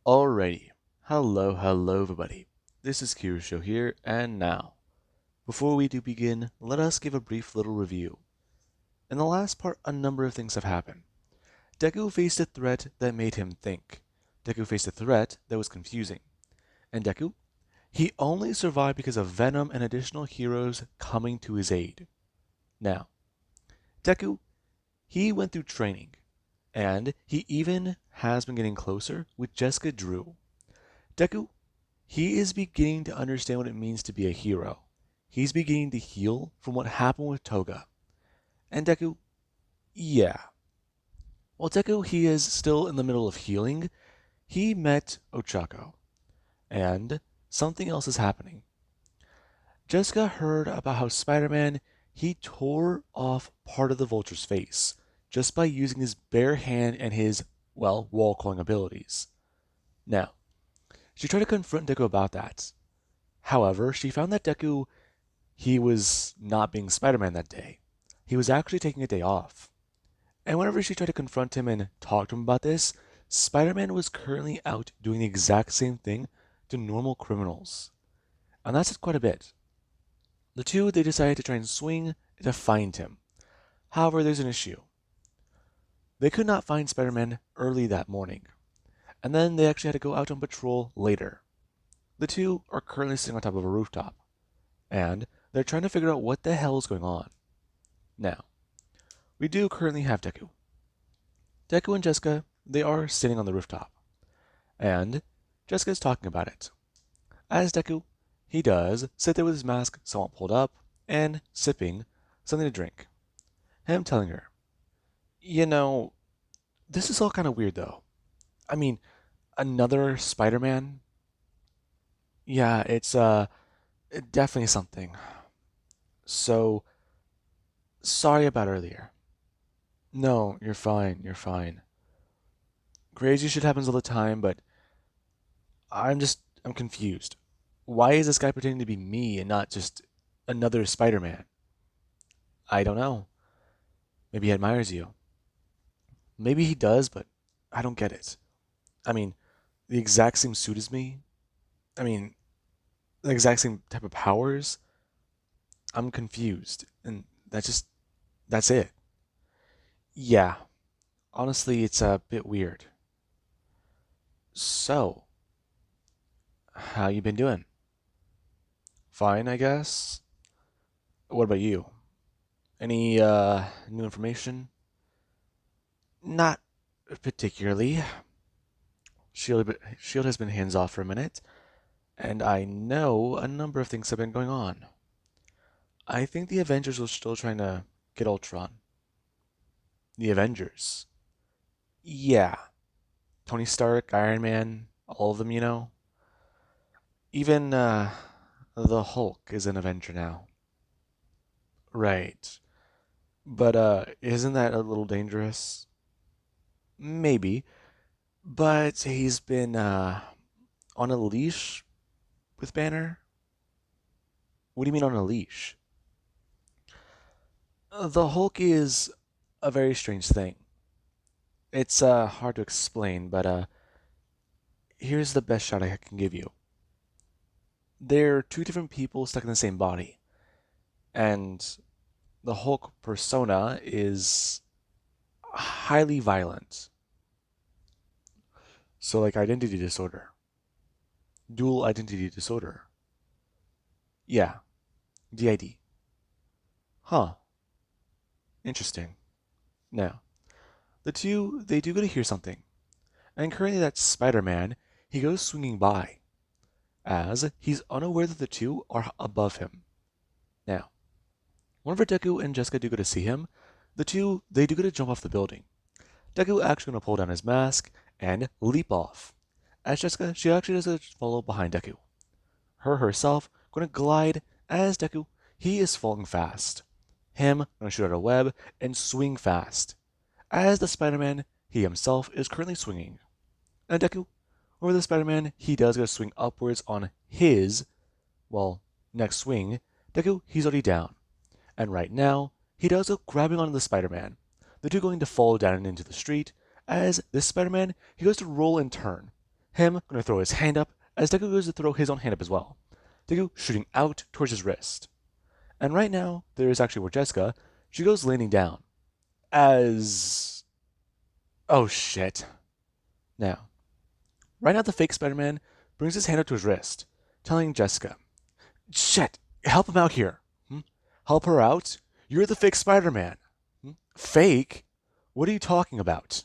Alrighty, hello everybody. This is Kirisho here, and now, before we do begin, let us give a brief little review. In the last part, a number of things have happened. Deku faced a threat that made him think. Deku faced a threat that was confusing. And Deku, he only survived because of Venom and additional heroes coming to his aid. Now, Deku, he went through training, and he even has been getting closer with Jessica Drew. Deku, he is beginning to understand what it means to be a hero. He's beginning to heal from what happened with Toga. And Deku, yeah. While Deku, he is still in the middle of healing, he met Ochako. And something else is happening. Jessica heard about how Spider-Man, he tore off part of the Vulture's face just by using his bare hand and his, wall calling abilities. Now, she tried to confront Deku about that. However, she found that Deku, he was not being Spider-Man that day. He was actually taking a day off. And whenever she tried to confront him and talk to him about this, Spider-Man was currently out doing the exact same thing to normal criminals. And that's quite a bit. The two, they decided to try and swing to find him. However, there's an issue. They could not find Spider-Man early that morning. And then they actually had to go out on patrol later. The two are currently sitting on top of a rooftop. And they're trying to figure out what the hell is going on. Now, we do currently have Deku. Deku and Jessica, they are sitting on the rooftop. And Jessica is talking about it. As Deku, he does sit there with his mask somewhat pulled up and sipping something to drink. Him telling her, this is all kind of weird though. I mean, another Spider-Man? Yeah, it's definitely something. So, sorry about earlier. No, you're fine, you're fine. Crazy shit happens all the time, but I'm confused. Why is this guy pretending to be me and not just another Spider-Man? I don't know. Maybe he admires you. Maybe he does, but I don't get it. I mean, the exact same suit as me. I mean, the exact same type of powers. I'm confused. And that's it. Yeah, honestly, it's a bit weird. So, how you been doing? Fine, I guess. What about you? Any new information? Not particularly. Shield has been hands off for a minute, and I know a number of things have been going on. I think the Avengers are still trying to get Ultron. The Avengers? Yeah. Tony Stark, Iron Man, all of them. Even the Hulk is an Avenger now. Right. But isn't that a little dangerous? Maybe. But he's been on a leash with Banner? What do you mean on a leash? The Hulk is a very strange thing. It's hard to explain, but here's the best shot I can give you. They're two different people stuck in the same body. And the Hulk persona is highly violent. So, like identity disorder. Dual identity disorder. Yeah, DID. Huh, interesting. Now, the two, they do get to hear something. And currently that Spider-Man, he goes swinging by, as he's unaware that the two are above him. Now, whenever Deku and Jessica do go to see him, the two, they do get to jump off the building. Deku actually going to pull down his mask and leap off. As Jessica, she actually does follow behind Deku. Her herself going to glide as Deku, he is falling fast. Him going to shoot out a web and swing fast. As the Spider-Man, he himself is currently swinging. And Deku, over the Spider-Man, he does go swing upwards on his, next swing. Deku, he's already down. And right now, he does go grabbing onto the Spider-Man. The two going to fall down into the street, as this Spider-Man, he goes to roll and turn. Him gonna throw his hand up as Deku goes to throw his own hand up as well. Deku shooting out towards his wrist. And right now, there is actually where Jessica, she goes landing down. As. Oh shit. Now, right now the fake Spider-Man brings his hand up to his wrist, telling Jessica, shit, help him out here. Help her out? You're the fake Spider-Man. Fake? What are you talking about?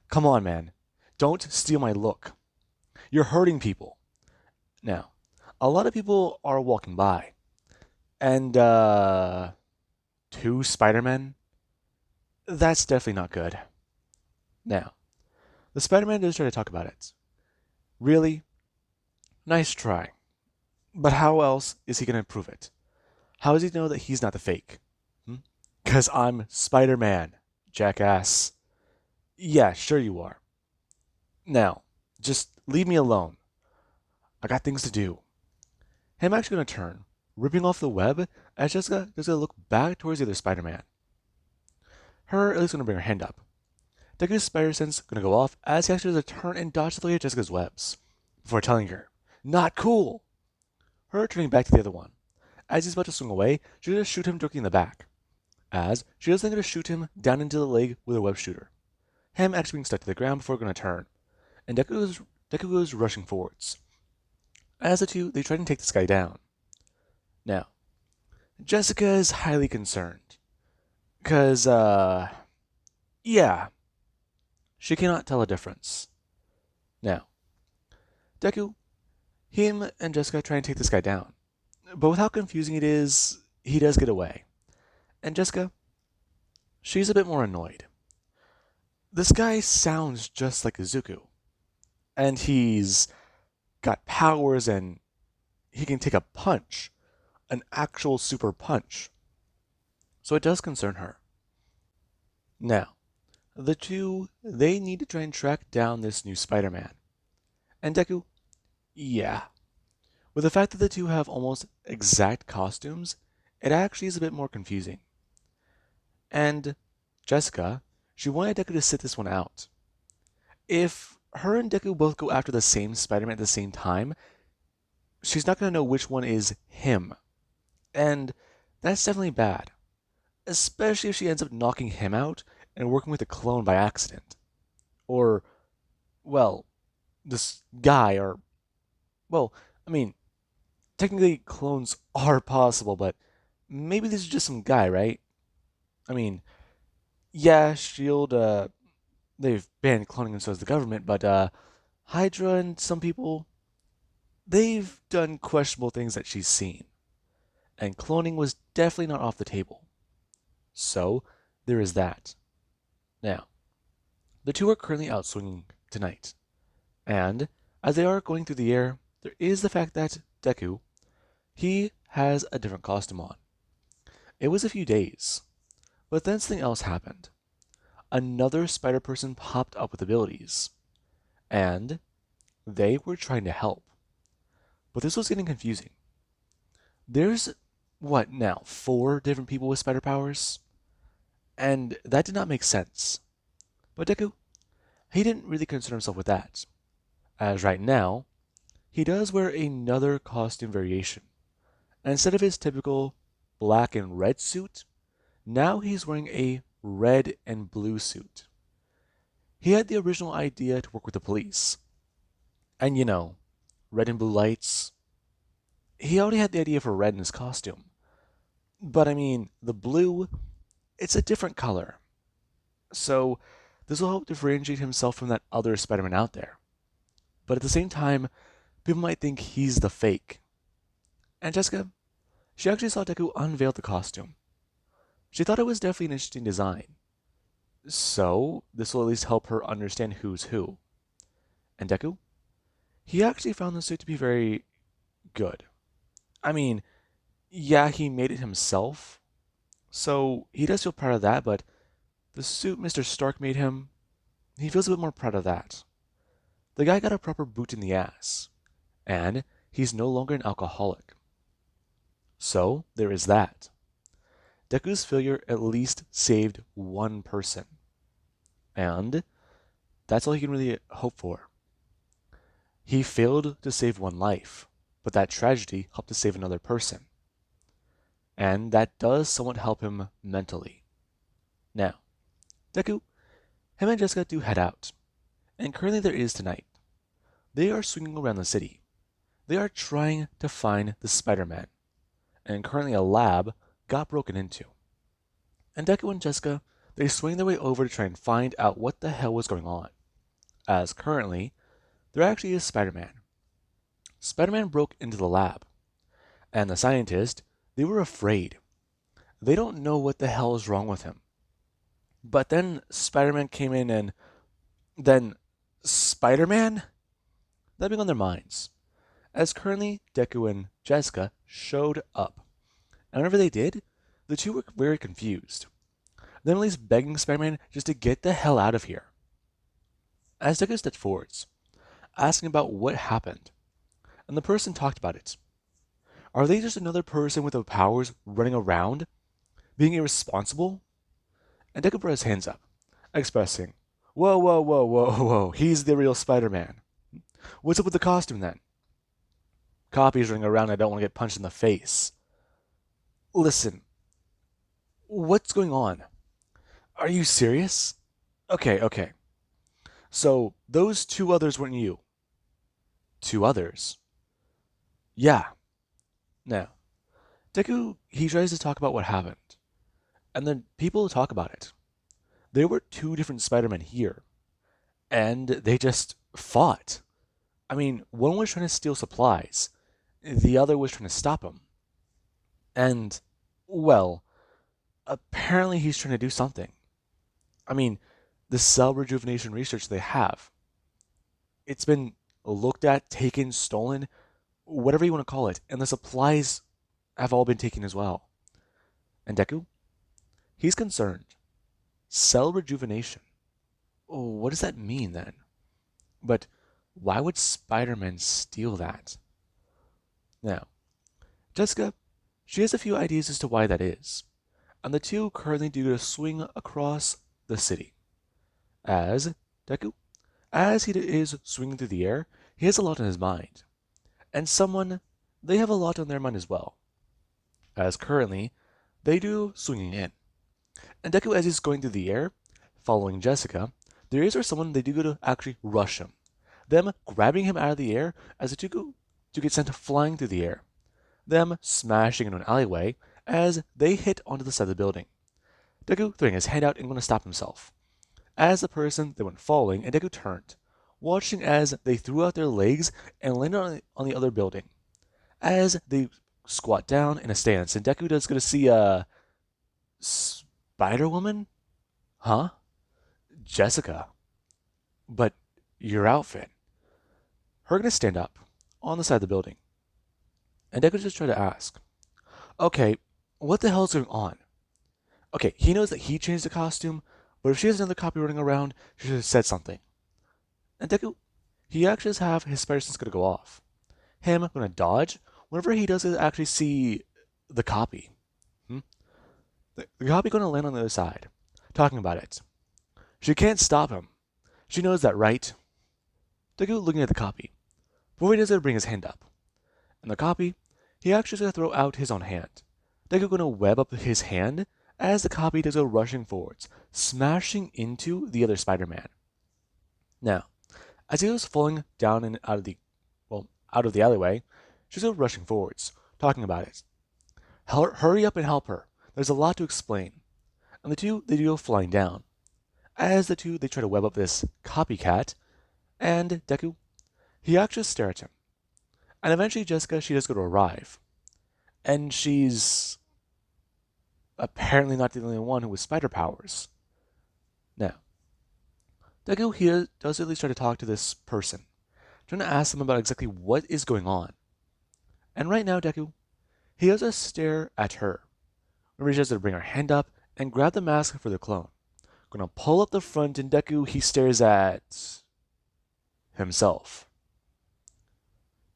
Come on, man. Don't steal my look. You're hurting people. Now, a lot of people are walking by. And, two Spider-Men? That's definitely not good. Now, the Spider-Man does try to talk about it. Really? Nice try. But how else is he going to prove it? How does he know that he's not the fake? Because I'm Spider-Man, jackass. Yeah, sure you are. Now, just leave me alone. I got things to do. Him actually going to turn, ripping off the web as Jessica is going to look back towards the other Spider-Man. Her at least going to bring her hand up. Deku's spider sense going to go off as he actually does a turn and dodge the way of Jessica's webs, before telling her, not cool! Her turning back to the other one. As he's about to swing away, she's going to shoot him directly in the back. As she is then going to shoot him down into the leg with her web shooter. Him actually being stuck to the ground before going to turn. And Deku goes rushing forwards. As the two, they try to take this guy down. Now, Jessica is highly concerned. Because, yeah, she cannot tell a difference. Now, Deku, him and Jessica try and take this guy down. But with how confusing it is, he does get away. And Jessica, she's a bit more annoyed. This guy sounds just like Izuku. And he's got powers and he can take a punch. An actual super punch. So it does concern her. Now, the two, they need to try and track down this new Spider-Man. And Deku, yeah. With the fact that the two have almost exact costumes, it actually is a bit more confusing. And Jessica, she wanted Deku to sit this one out. If her and Deku both go after the same Spider-Man at the same time, she's not going to know which one is him. And that's definitely bad. Especially if she ends up knocking him out and working with a clone by accident. Or, well, this guy, or, well, I mean, technically clones are possible, but maybe this is just some guy, right? I mean, yeah, S.H.I.E.L.D., they've banned cloning and so has the government, but, Hydra and some people, they've done questionable things that she's seen. And cloning was definitely not off the table. So, there is that. Now, the two are currently out swinging tonight. And, as they are going through the air, there is the fact that Deku, he has a different costume on. It was a few days, but then something else happened. Another spider person popped up with abilities. And, they were trying to help. But this was getting confusing. There's, what now, 4 different people with spider powers? And that did not make sense. But Deku, he didn't really concern himself with that, as right now, he does wear another costume variation. And instead of his typical black and red suit, now he's wearing a red and blue suit. He had the original idea to work with the police. And you know, red and blue lights. He already had the idea for red in his costume. But I mean, the blue, it's a different color. So, this will help differentiate himself from that other Spider-Man out there. But at the same time, people might think he's the fake. And Jessica, she actually saw Deku unveil the costume. She thought it was definitely an interesting design. So, this will at least help her understand who's who. And Deku, he actually found the suit to be very good. I mean, yeah, he made it himself, so he does feel proud of that, but the suit Mr. Stark made him, he feels a bit more proud of that. The guy got a proper boot in the ass, and he's no longer an alcoholic. So, there is that. Deku's failure at least saved one person. And that's all he can really hope for. He failed to save one life, but that tragedy helped to save another person. And that does somewhat help him mentally. Now, Deku, him and Jessica do head out, and currently there is tonight. They are swinging around the city. They are trying to find the Spider-Man, and currently a lab got broken into. And Deku and Jessica, they swing their way over to try and find out what the hell was going on, as currently, there actually is Spider-Man. Spider-Man broke into the lab, and the scientists, they were afraid. They don't know what the hell is wrong with him. But then Spider-Man came in and then Spider-Man? That being on their minds. As currently Deku and Jessica showed up. And whenever they did, the two were very confused. Then at least begging Spider-Man just to get the hell out of here. As Deku stepped forwards, asking about what happened, and the person talked about it. Are they just another person with the powers running around, being irresponsible? And Deku brought his hands up, expressing, whoa, whoa, whoa, whoa, whoa, he's the real Spider-Man. What's up with the costume then? Copies running around, I don't want to get punched in the face. Listen, what's going on? Are you serious? Okay. So, those two others weren't you. Two others? Yeah. Now, Deku, he tries to talk about what happened. And then people talk about it. There were two different Spider-Men here. And they just fought. I mean, one was trying to steal supplies. The other was trying to stop him. And, well, apparently he's trying to do something. I mean, the cell rejuvenation research they have, it's been looked at, taken, stolen, whatever you want to call it, and the supplies have all been taken as well. And Deku, he's concerned. Cell rejuvenation. Oh, what does that mean then? But why would Spider-Man steal that? Now, Jessica, she has a few ideas as to why that is, and the two currently do a swing across the city. As Deku, as he is swinging through the air, he has a lot on his mind. And someone, they have a lot on their mind as well. As currently, they do swinging in. And Deku, as he's going through the air, following Jessica, there is where someone they do go to actually rush him. Them grabbing him out of the air as the two go to get sent flying through the air. Them smashing into an alleyway as they hit onto the side of the building. Deku throwing his hand out and going to stop himself. As the person they went falling, and Deku turned, watching as they threw out their legs and landed on the other building. As they squat down in a stance, and Deku does go to see a Spider-Woman? Huh? Jessica. But your outfit. Her gonna stand up on the side of the building. And Deku just tried to ask, okay, what the hell is going on? Okay, he knows that he changed the costume, but if she has another copy running around, she should have said something. And Deku, he actually does have his spider sense gonna go off. Him gonna dodge whenever he does actually see the copy. The copy gonna land on the other side, talking about it. She can't stop him. She knows that, right? Deku looking at the copy. Before he does it, bring his hand up. And the copy, he actually is gonna throw out his own hand. Deku gonna web up his hand as the copy does go rushing forwards, smashing into the other Spider-Man. Now, as he goes falling down and out of the alleyway, she's go rushing forwards, talking about it. Hurry up and help her. There's a lot to explain. And the two, they do go flying down. As the two, they try to web up this copycat, and Deku, he actually stares at him. And eventually Jessica, she does go to arrive. And she's apparently not the only one with spider powers. Now, Deku, he does at least try to talk to this person, trying to ask them about exactly what is going on. And right now, Deku, he does a stare at her. Remember, he tries to bring her hand up and grab the mask for the clone. Gonna pull up the front, and Deku, he stares at himself.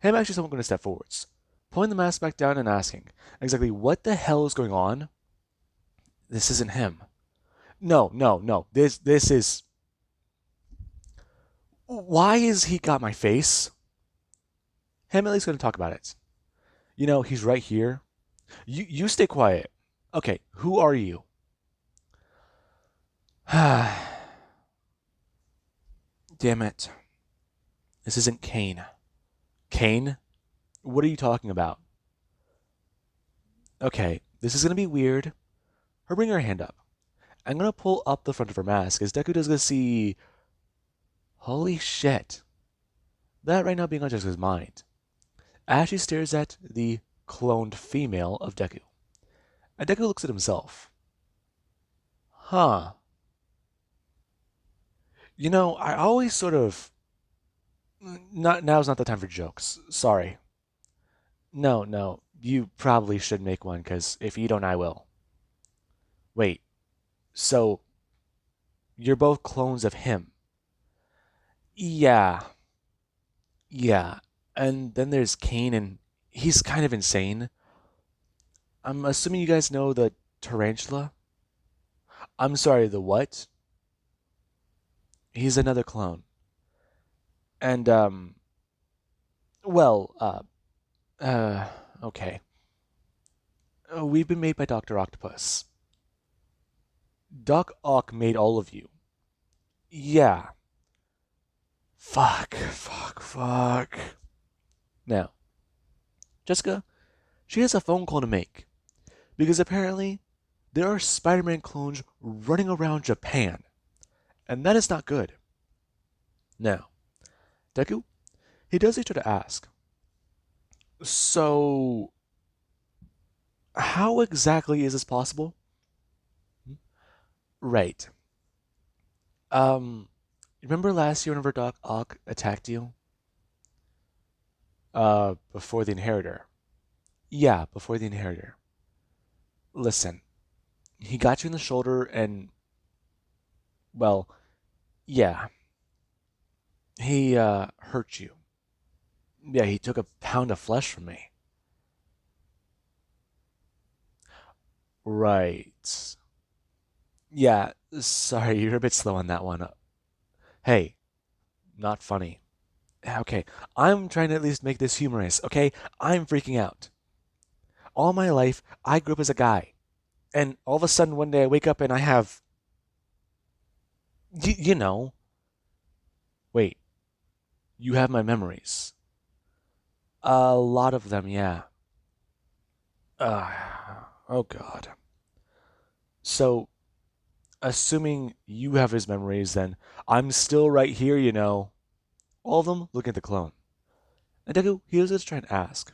Him actually someone gonna step forwards, pulling the mask back down and asking exactly what the hell is going on. This isn't him. No. This is. Why is he got my face? Emily's going to talk about it. He's right here. You stay quiet. Okay, who are you? Damn it. This isn't Kane. Kane? What are you talking about? Okay, this is going to be weird. Her bring her hand up. I'm going to pull up the front of her mask as Deku does going to see. Holy shit. That right now being on Jessica's mind. As she stares at the cloned female of Deku. And Deku looks at himself. Huh. I always sort of. Now's not the time for jokes. Sorry. No, no. You probably should make one, because if you don't, I will. Wait. So, you're both clones of him? Yeah. Yeah. And then there's Kane, and he's kind of insane. I'm assuming you guys know the tarantula? I'm sorry, the what? He's another clone. And, well, uh, okay. We've been made by Dr. Octopus. Doc Ock made all of you. Yeah. Fuck, fuck, fuck. Now, Jessica, she has a phone call to make. Because apparently, there are Spider-Man clones running around Japan. And that is not good. Now, Deku, he does try to ask. So, how exactly is this possible? Right. Remember last year whenever Doc Ock attacked you? Before the Inheritor. Yeah, before the Inheritor. Listen, he got you in the shoulder and, well, yeah, he, hurt you. Yeah, he took a pound of flesh from me. Right. Yeah, sorry, you're a bit slow on that one. Hey, not funny. Okay, I'm trying to at least make this humorous, okay? I'm freaking out. All my life, I grew up as a guy. And all of a sudden, one day I wake up and I have, you know, wait, you have my memories. A lot of them, yeah. Uh, oh God. So, assuming you have his memories, then I'm still right here. All of them look at the clone. And Deku, he was just trying to ask.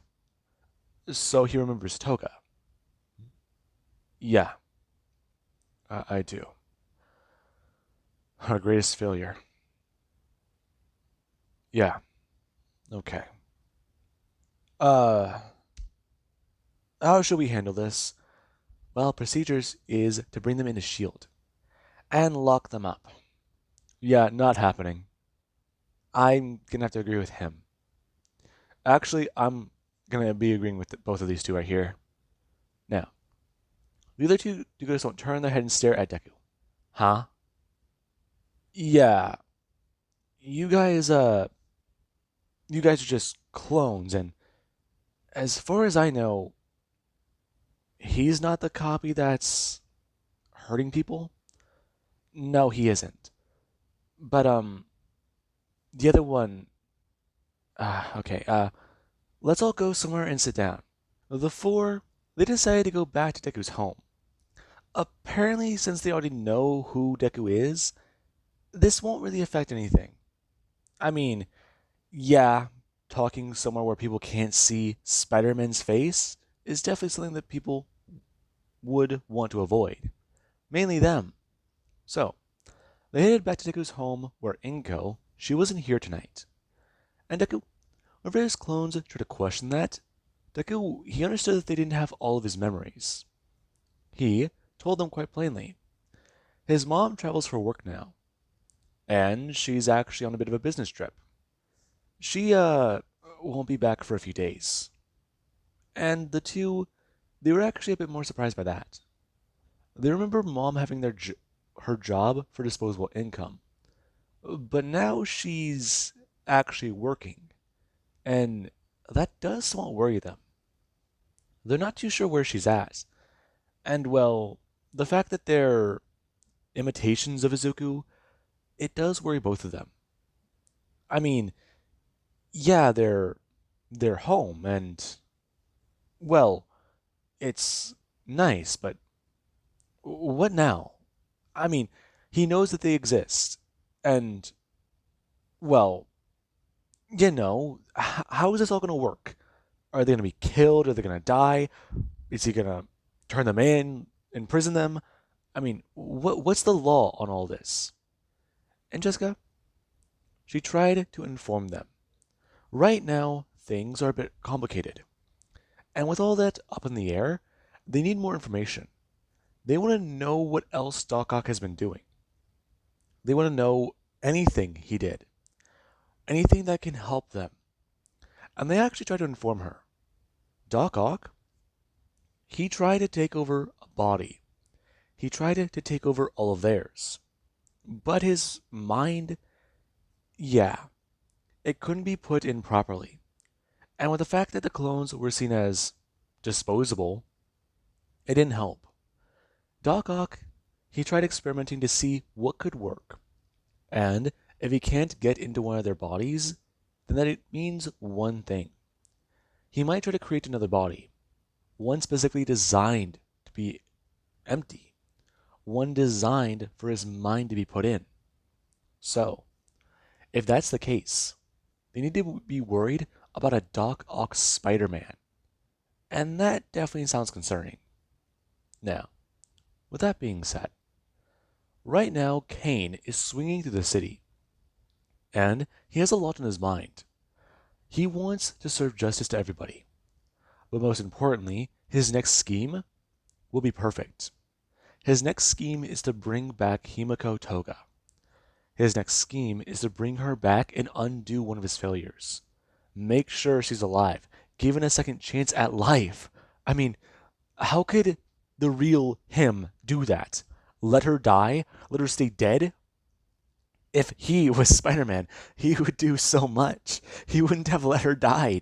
So he remembers Toga. Yeah, I do. Our greatest failure. Yeah, okay. Uh, how should we handle this? Well, procedures is to bring them into S.H.I.E.L.D. and lock them up. Yeah, not happening. I'm gonna have to agree with him. Actually, I'm gonna be agreeing with both of these two right here. Now, the other two just don't turn their head and stare at Deku. Huh? Yeah, you guys, you guys are just clones, and as far as I know, he's not the copy that's hurting people. No, he isn't. But the other one. Okay. Let's all go somewhere and sit down. The four, they decided to go back to Deku's home. Apparently, since they already know who Deku is, this won't really affect anything. I mean, yeah, talking somewhere where people can't see Spider-Man's face is definitely something that people would want to avoid. Mainly them. So, they headed back to Deku's home where Inko, she wasn't here tonight. And Deku, when various clones tried to question that, Deku, he understood that they didn't have all of his memories. He told them quite plainly. His mom travels for work now, and she's actually on a bit of a business trip. She, won't be back for a few days. And the two, they were actually a bit more surprised by that. They remember mom having her job for disposable income, but now she's actually working. And that does somewhat worry them. They're not too sure where she's at. And well, the fact that they're imitations of Izuku, it does worry both of them. I mean, yeah, they're home and well, it's nice, but what now? I mean, he knows that they exist. And well, how is this all going to work? Are they going to be killed? Are they going to die? Is he going to turn them in, imprison them? I mean, what's the law on all this? And Jessica, she tried to inform them. Right now, things are a bit complicated. And with all that up in the air, they need more information. They want to know what else Doc Ock has been doing. They want to know anything he did, anything that can help them. And they actually tried to inform her. Doc Ock, he tried to take over a body. He tried to take over all of theirs. But his mind, yeah, it couldn't be put in properly. And with the fact that the clones were seen as disposable, it didn't help. Doc Ock, he tried experimenting to see what could work. And if he can't get into one of their bodies, then that it means one thing. He might try to create another body, one specifically designed to be empty, one designed for his mind to be put in. So, if that's the case, they need to be worried about a Doc Ock Spider-Man. And that definitely sounds concerning. Now, with that being said, right now Kane is swinging through the city, and he has a lot on his mind. He wants to serve justice to everybody, but most importantly, his next scheme will be perfect. His next scheme is to bring back Himiko Toga. His next scheme is to bring her back and undo one of his failures. Make sure she's alive, given a second chance at life. I mean, how could the real him do that? Let her die? Let her stay dead? If he was Spider-Man, he would do so much. He wouldn't have let her die.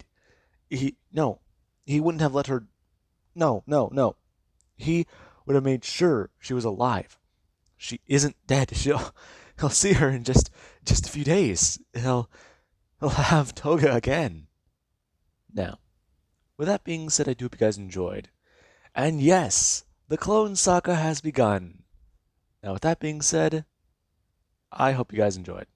No, he wouldn't have let her. No. He would have made sure she was alive. She isn't dead. He'll see her in just a few days. He'll have Toga again. Now, with that being said, I do hope you guys enjoyed. And yes, the Clone Saga has begun. Now, with that being said, I hope you guys enjoyed.